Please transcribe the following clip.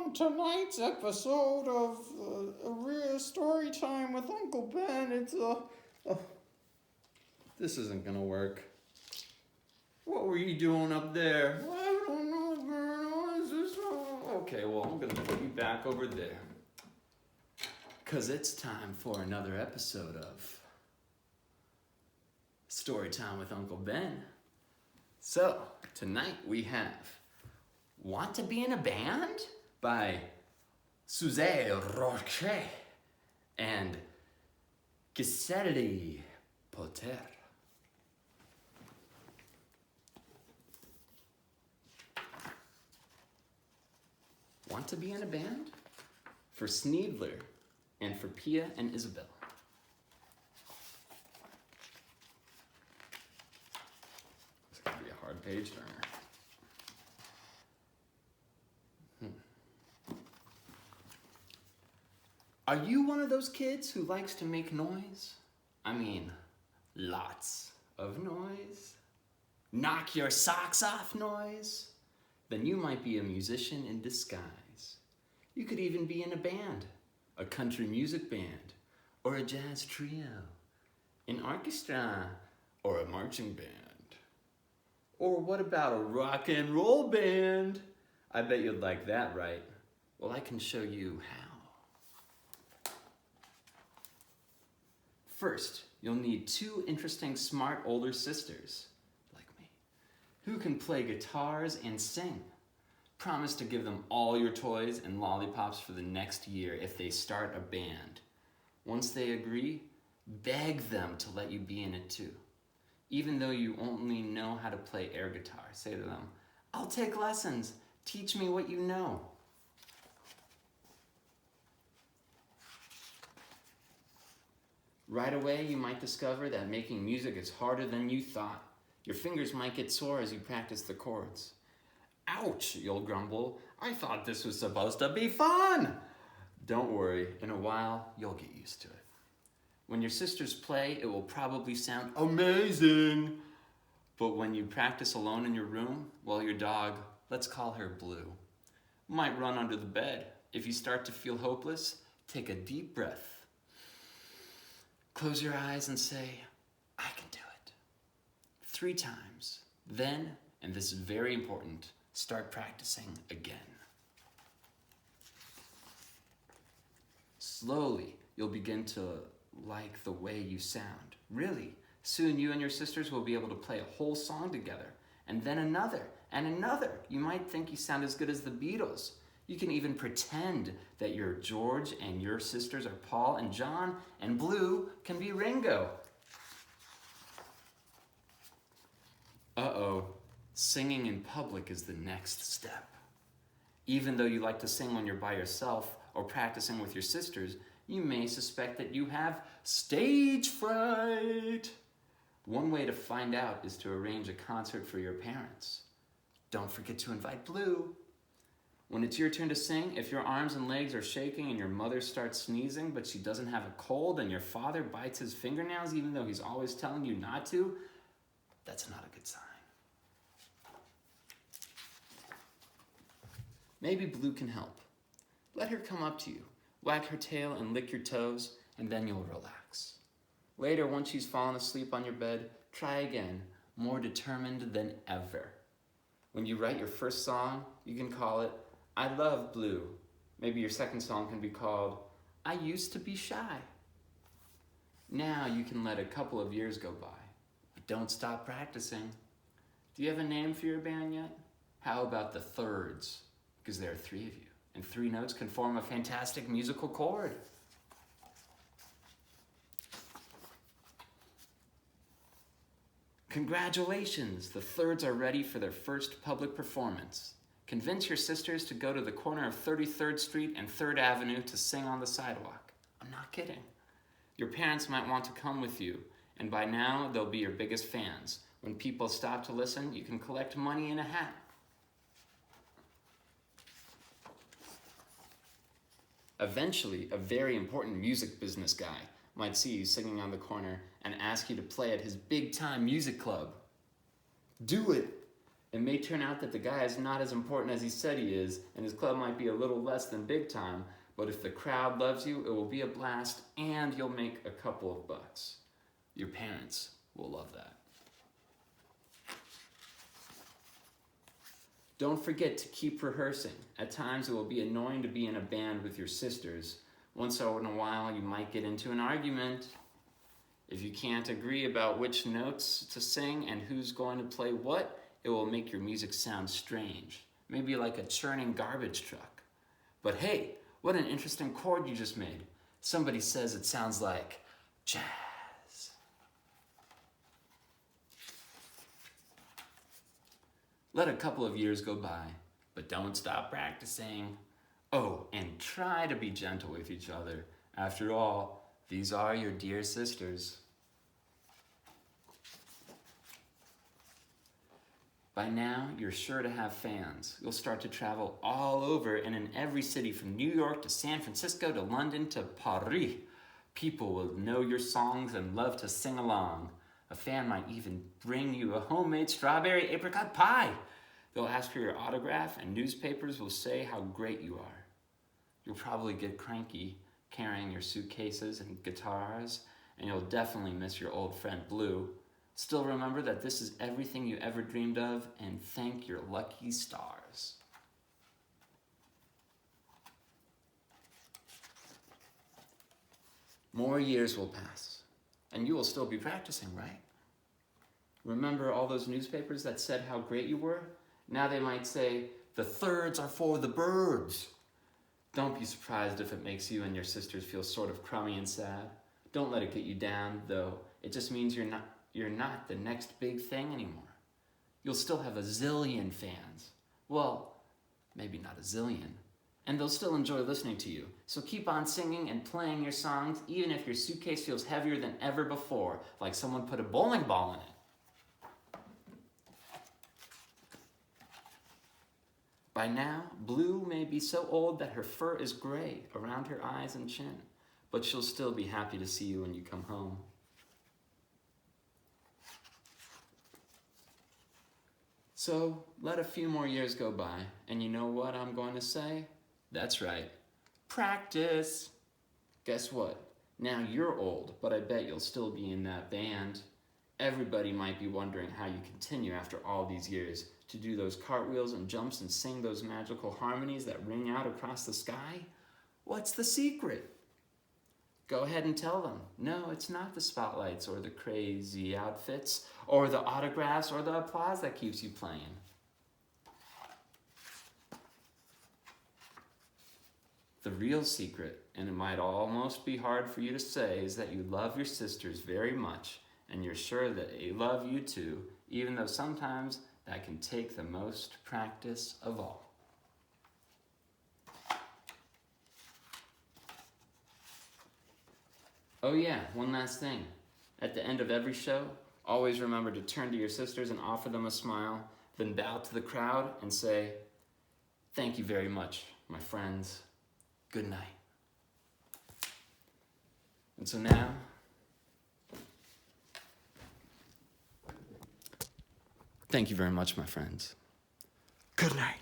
on tonight's episode of Storytime with Uncle Ben. This isn't gonna work. What were you doing up there? I don't know, man. Is this? Okay, well, I'm gonna put you back over there. 'Cause it's time for another episode of Storytime with Uncle Ben. So, tonight we have Want to Be in a Band by Suzzy Roche and Giselle Potter. Want to Be in a Band? For Sneedler and for Pia and Isabel. It's gonna be a hard page turner. Are you one of those kids who likes to make noise? I mean, lots of noise? Knock your socks off noise? Then you might be a musician in disguise. You could even be in a band, a country music band, or a jazz trio, an orchestra, or a marching band. Or what about a rock and roll band? I bet you'd like that, right? Well, I can show you how. First, you'll need two interesting, smart older sisters, like me, who can play guitars and sing. Promise to give them all your toys and lollipops for the next year if they start a band. Once they agree, beg them to let you be in it too. Even though you only know how to play air guitar, say to them, "I'll take lessons. Teach me what you know." Right away, you might discover that making music is harder than you thought. Your fingers might get sore as you practice the chords. "Ouch," you'll grumble. "I thought this was supposed to be fun." Don't worry, in a while, you'll get used to it. When your sisters play, it will probably sound amazing. But when you practice alone in your room, well, your dog, let's call her Blue, might run under the bed. If you start to feel hopeless, take a deep breath. Close your eyes and say, "I can do it." 3 times. Then, and this is very important, start practicing again. Slowly, you'll begin to like the way you sound. Really, soon you and your sisters will be able to play a whole song together, and then another, and another. You might think you sound as good as the Beatles. You can even pretend that you're George and your sisters are Paul and John, and Blue can be Ringo. Uh-oh, singing in public is the next step. Even though you like to sing when you're by yourself or practicing with your sisters, you may suspect that you have stage fright. One way to find out is to arrange a concert for your parents. Don't forget to invite Blue. When it's your turn to sing, if your arms and legs are shaking and your mother starts sneezing but she doesn't have a cold and your father bites his fingernails even though he's always telling you not to, that's not a good sign. Maybe Blue can help. Let her come up to you, wag her tail and lick your toes, and then you'll relax. Later, once she's fallen asleep on your bed, try again, more determined than ever. When you write your first song, you can call it "I Love Blue." Maybe your second song can be called "I Used to Be Shy." Now you can let a couple of years go by, but don't stop practicing. Do you have a name for your band yet? How about the Thirds? Because there are 3 of you, and 3 notes can form a fantastic musical chord. Congratulations, the Thirds are ready for their first public performance. Convince your sisters to go to the corner of 33rd Street and 3rd Avenue to sing on the sidewalk. I'm not kidding. Your parents might want to come with you, and by now they'll be your biggest fans. When people stop to listen, you can collect money in a hat. Eventually, a very important music business guy might see you singing on the corner and ask you to play at his big-time music club. Do it! It may turn out that the guy is not as important as he said he is, and his club might be a little less than big time, but if the crowd loves you, it will be a blast, and you'll make a couple of bucks. Your parents will love that. Don't forget to keep rehearsing. At times it will be annoying to be in a band with your sisters. Once in a while you might get into an argument. If you can't agree about which notes to sing and who's going to play what, it will make your music sound strange. Maybe like a churning garbage truck. But hey, what an interesting chord you just made. Somebody says it sounds like jazz. Let a couple of years go by, but don't stop practicing. Oh, and try to be gentle with each other. After all, these are your dear sisters. By now, you're sure to have fans. You'll start to travel all over and in every city from New York to San Francisco to London to Paris. People will know your songs and love to sing along. A fan might even bring you a homemade strawberry apricot pie. They'll ask for your autograph and newspapers will say how great you are. You'll probably get cranky carrying your suitcases and guitars, and you'll definitely miss your old friend Blue. Still remember that this is everything you ever dreamed of, and thank your lucky stars. More years will pass, and you will still be practicing, right? Remember all those newspapers that said how great you were? Now they might say, the thirds are for the birds. Don't be surprised if it makes you and your sisters feel sort of crummy and sad. Don't let it get you down, though. It just means you're not the next big thing anymore. You'll still have a zillion fans. Well, maybe not a zillion. And they'll still enjoy listening to you. So keep on singing and playing your songs, even if your suitcase feels heavier than ever before, like someone put a bowling ball in it. By now, Blue may be so old that her fur is gray around her eyes and chin, but she'll still be happy to see you when you come home. So let a few more years go by, and you know what I'm going to say? That's right, practice. Guess what? Now you're old, but I bet you'll still be in that band. Everybody might be wondering how you continue after all these years to do those cartwheels and jumps and sing those magical harmonies that ring out across the sky. What's the secret? Go ahead and tell them. No, it's not the spotlights or the crazy outfits or the autographs or the applause that keeps you playing. The real secret, and it might almost be hard for you to say, is that you love your sisters very much and you're sure that they love you too, even though sometimes that can take the most practice of all. Oh yeah, one last thing. At the end of every show, always remember to turn to your sisters and offer them a smile, then bow to the crowd and say, "Thank you very much, my friends. Good night." And so now, thank you very much, my friends. Good night.